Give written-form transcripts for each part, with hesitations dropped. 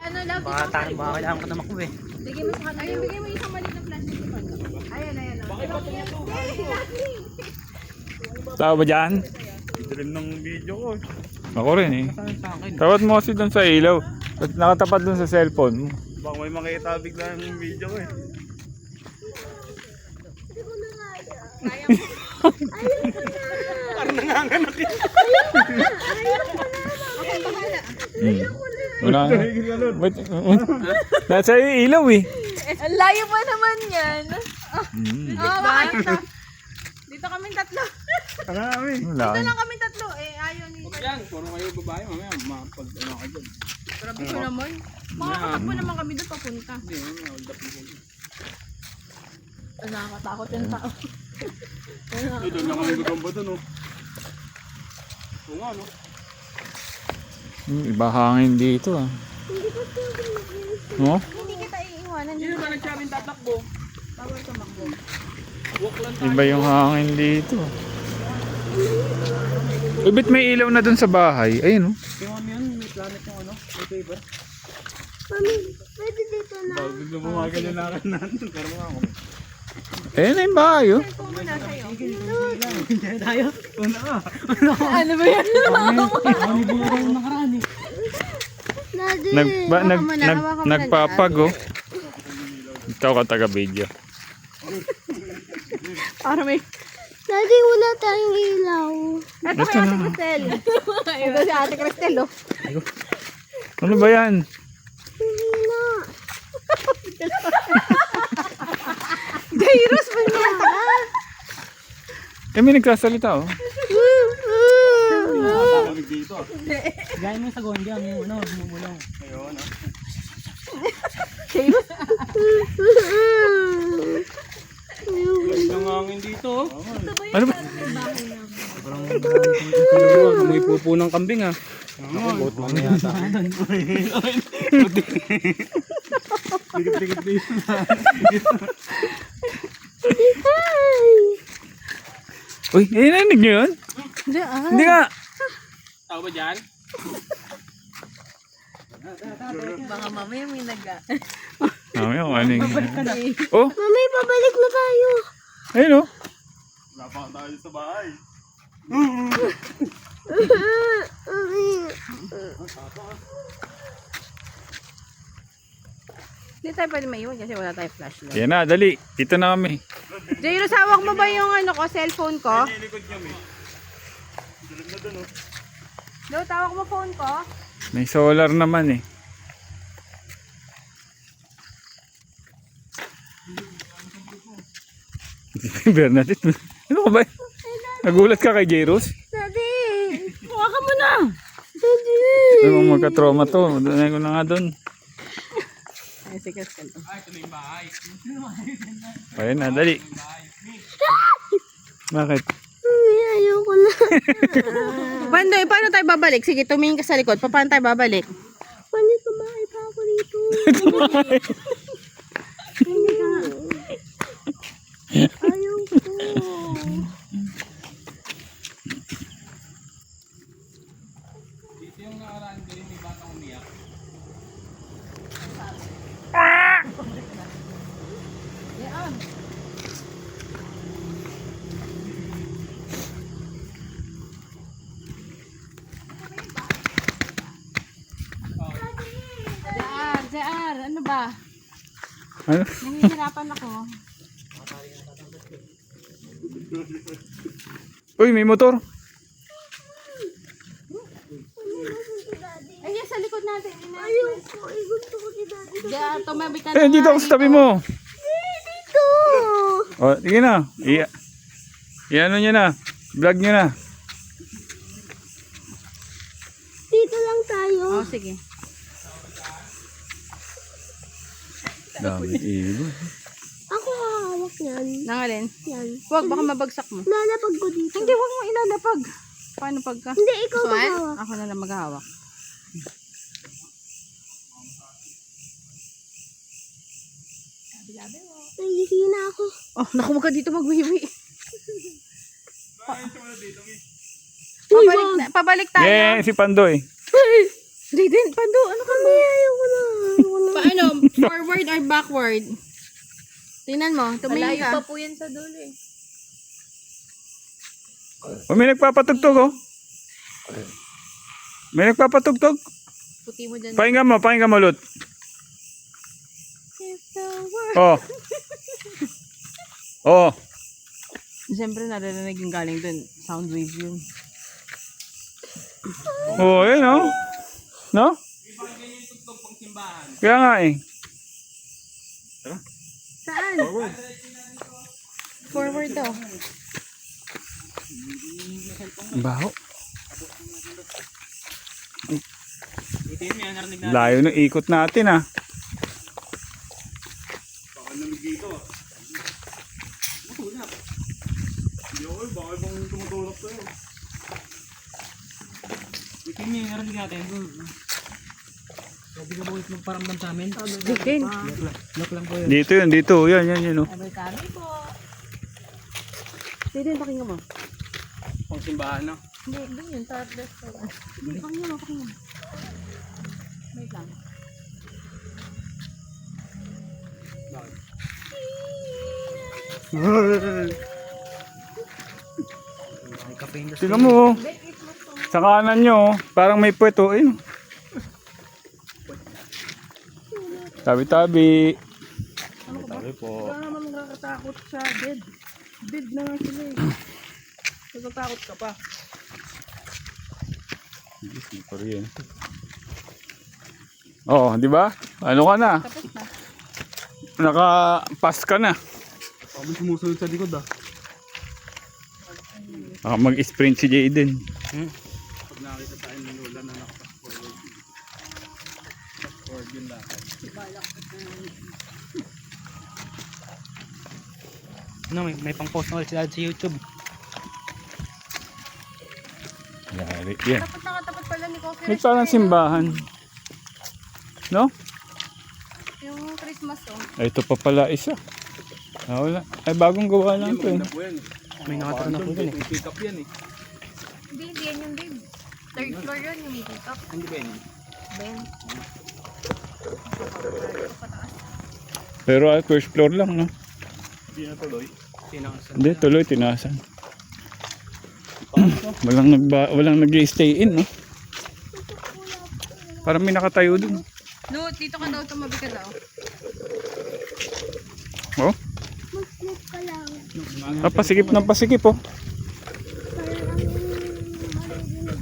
Ano, love, Baka kailangan ko na makuha eh. bigay mo sa kanila. Ayun, bigay mo yung isang maliit na plastic sa kanila. Ayan. Bakit pa Tao ba dyan? Dilim ng video ko. Ako rin eh. Tawad mo kasi doon sa ilaw. At nakatapat doon sa cellphone mo. Baka may makita bigla ng video ko eh. Wala na. Nasa ilaw eh. Ang layo pa naman yan. Bakit na? Dito kami tatlo. Ano namin? Wala. Dito lang kami tatlo. Ayaw ni... Yan, puro kayo babae, mamaya mapag ano ka dyan. Grabe ko naman. Makakatakbo naman kami doon papunta. Hindi, hold up mo. Nakakatakot yung tao. Doon lang kami gagamba doon oh. Oo nga no. Iba hangin dito ah. No? Hindi kita iiwanan. Sino ba nagsabing tatakbo? Bawal tumakbo. Walk lang tayo. Iba yung hangin dito. Ibit may ilaw na dun sa bahay. Ayun oh. Yung ano yun, may planet yung ano, may paper. Mami, pwede dito na. Bago bigla bumagal yung lakad natin. Pero mga ako. Ayun na yung bahay oh. Cellphone mo na sa'yo. Tayo. Ano ba yan? Ano yung bunga ng nakaraan eh? Daddy, Nagpapag oh. Ikaw ka taga-video. Para may... Daddy, wala tayong ilaw. Ito kay Ate Cristel. Ito si Ate Cristel, oh. Ano ba yan? Hindi na. Jairus mo niya. Eh may nagkasalita oh. Lamig dito ah. Gaya mo sa Gondi, ang yung ano, bumulong. Ayun ah. Jairus. Lamig ng hangin dito oh. Ano ba? May pupo ng kambing ah. Dikit-dikit dito. Uy, narinig nyo yun? Hindi nga. Tao ba dyan? Baka mamaya may naga. Ano yung Oh, Mami, pabalik na tayo. ayun oh. Wala pa tayo sa bahay. Hindi tayo pwede maiwan kasi wala tayong flashlight. Yan na, dali. Dito na kami. Jairus, hawak mo ba yung ano ko, cellphone ko? Nilikod niyo eh. Dilim na doon oh. Do, tawag mo phone ko. May solar naman eh. Bernadette, ano ka ba? Nagulat ka kay Jairus? Daddy. Hawakan mo na. Daddy. Ano mong magka-trauma to? Doon ko na nga doon. Ay, sige, Cristel. Ayun na, dali. Bakit? Mami, ayoko na. Paano tayo babalik? Sige, tumingin ka sa likod. Paano tayo babalik? Mami, kumain pa ako dito. Ayoko. Dito yung nakaraan din, may batang umiyak. JR, ano ba? Ano? Nahihirapan ako. Uy, may motor. Ay, sa likod natin. Ayoko. Ay, gusto ko si Daddy. JR, tumabi ka Eh, dito ako sa tabi mo. Dito. O, sige na. I-ano nyo na. Vlog nyo na. Dito lang tayo. Oh, sige. Dami ibon. Ako hahawak yan. Nangalin. Yan. Huwag, baka mabagsak mo. Lalapag ko dito. Hindi, huwag mo ilalapag. Paano pagka? Hindi, ikaw Gusto mo yan? maghawak. Ako na lang maghahawak. Nahihina ako. Oh, naku, wag ka dito magwiwi. Pabalik tayo. Eh, si Pandoy. Hindi din, Pando, ano ka ba? Ayoko na. Forward or backward? Tingnan mo, tumingin Malayo ka. pa po yan sa dulo eh. O, may nagpapatugtog, oh. May nagpapatugtog. Puti mo dyan. Pakinggan mo, Lut. Oh. Oh. Siyempre, naririnig yung galing dun. Sound wave yun. Oh, yun, oh. No? Kaya nga eh. Saan? Forward to. Ang baho. Layo ng ikot natin, ah. Baka lamig dito. Matulap. Hindi ako eh. Baka ibang tumutulak sa'yo. Itin niya yung narinig natin. Sabi ka ba ulit magparamdam sa amin? Dikin. Lock lang po yun. Dito yun, dito. Yan, oh. Kami po. Dito yung pakinggan mo. Pang simbahan na. Hindi, doon yun. Toddlers pa lang. Pakinggan mo. Wait lang. Tingnan mo, oh. Sa kanan nyo, oh. Parang may puwet, oh. Ayun. Tabi-tabi. Sabi po. Wala naman nakakatakot sa dead. Dead na nga sila eh. Natatakot ka pa. Oo, di ba? Ano ka na? Tapos na. Naka-pass ka na. Kami sumusunod sa likod ah. Baka mag-sprint si Jayden. Pag nakita tayo ng Lola na nakapas-forward. Fast-forward yun lahat. No, may pang-post na ulit sila sa YouTube. Yari. Yan. Dapat nakatapat pala ni Coffee May Rush parang na yun, simbahan. No? Yung Christmas oh. Ay, ito pa pala isa. Ah, wala. Ay, bagong gawa lang ito. Eh. Maganda po yan. May nakatara na po dun eh. May pick up yan eh. Hindi yan yung babe. Third floor yun yung pick up. Hindi ba yan? Ben. Pero first floor lang, no? Hindi na tuloy. Hindi, tuloy, tinasan. walang nag-stay in, no? Parang may nakatayo dun. No, dito ka daw, tumabi ka daw. Oh? Mag-flip ka lang. Ah, pasikip ng pasikip, oh. Parang ang maririnig.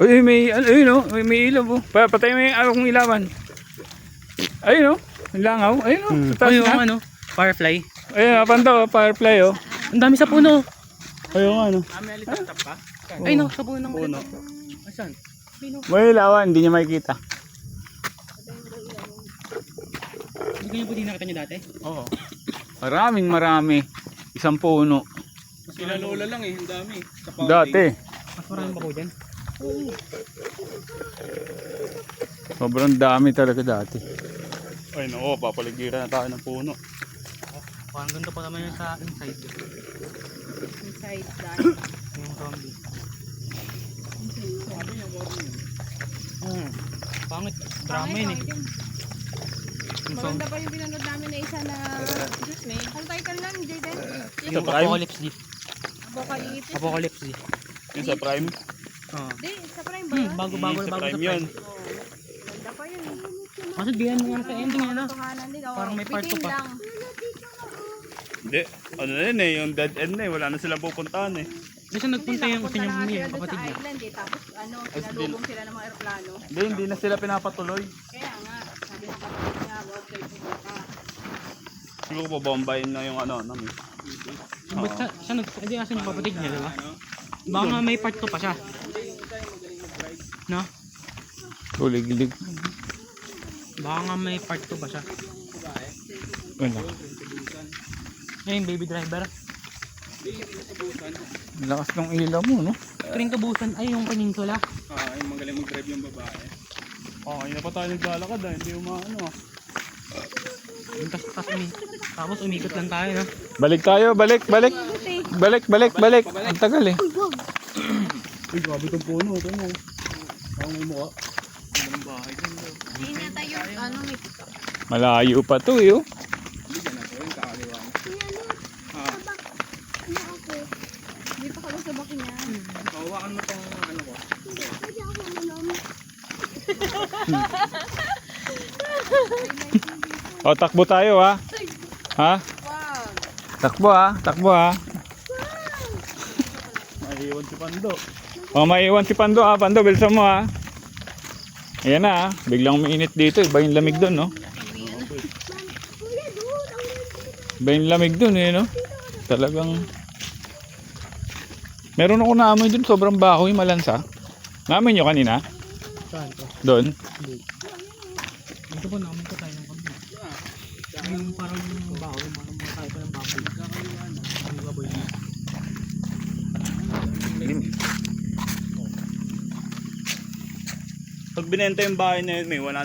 Uy, may, ayun, oh. May ilaw, oh. Patay mo yung akong ilawan. Ayun, oh. Ang langaw. Ayun, oh. Sa taas Ay, na. yung ano, firefly. Ayun, napanta, oh. Firefly, oh. Ang dami sa puno. Ayun, ano. May alitap pa? Ay, no, sa puno ng puno. Asan? May ilawan, hindi niya makikita. Hindi ganyan po din nakita nyo dati? Oo. Marami. Isang puno. Sila Lola lang eh. Ang dami. Sa fountain. Dati. Mas marami pa po dyan. Sobrang dami talaga dati. Ay nako, papaligiran na tayo ng puno. Parang ganda pa naman yun sa inside. Inside dahil. Yung zombie. Sabi niya, wala yun. Pangit. Drama yun eh. Yung Maganda pa yung pinanood namin na isa na... Excuse me. Ang title lang, Jayden? Yung Apocalypse D. Apocalypse. Apocalypse D. Yung sa Prime? Oo. Hindi, sa prime ba? Bago-bago Sa bago Prime sa yun. Prime. Ganda pa yun. Kasi bigyan mo nga sa ending ano. Tuhanan din. Parang may part Bitin 2 pa. lang. Hindi. Ano na yun eh. Yung dead end na eh. Wala na silang pupuntahan eh. Kasi nagpunta yung Nakapunta na nga yung sila doon kapatid sa niya. island eh. Tapos ano, sinalubong sila ng mga aeroplano. Hindi na sila pinapatuloy. Kaya nga, sabi ng kapatid niya, huwag kayo pumunta. Siguro babombayin na yung ano namin. Ba't siya hindi kasi yung kapatid niya, di ba? Baka nga may part 2 pa siya. No? Tulig-lig. Baka nga may part 2 pa siya. Wala. Ngayon, baby driver. Ang lakas ng ilaw mo, no? Turing kabusan ay yung peninsula. Yung magaling mag-drive yung babae. Ayun na pa tayo naglalakad ah. Hindi umaano ah. Yung tapos umikot lang tayo, no? Balik tayo, balik. Ang tagal eh. Uy, grabe itong puno. Ito mo. Parang may mukha. Hindi na tayo, ano, may Malayo pa to eh. Oh. Ano ako? dito ka ba sa baki niya? Hawakan mo tong ano ko. Pwede ako uminom. O, takbo tayo ha. Ha? Takbo ha, takbo ha. Naiiwan si Pando. O, maiwan si Pando ha. Pando, bilsan mo ha. Ayan na ha. Biglang mainit dito. Iba yung lamig doon, no? Kuya, doon. Ang ganda. Iba yung lamig doon eh, no? Talagang... Meron ako naamoy doon. Sobrang bahoy, malansa. Naamoy nyo kanina? Saan to? Doon? Ito po, naman ko tayo ng kami. Yung parang baho, parang matay pa ng baboy. Ang baboy niya. Pag binenta yung bahay na yun, may 100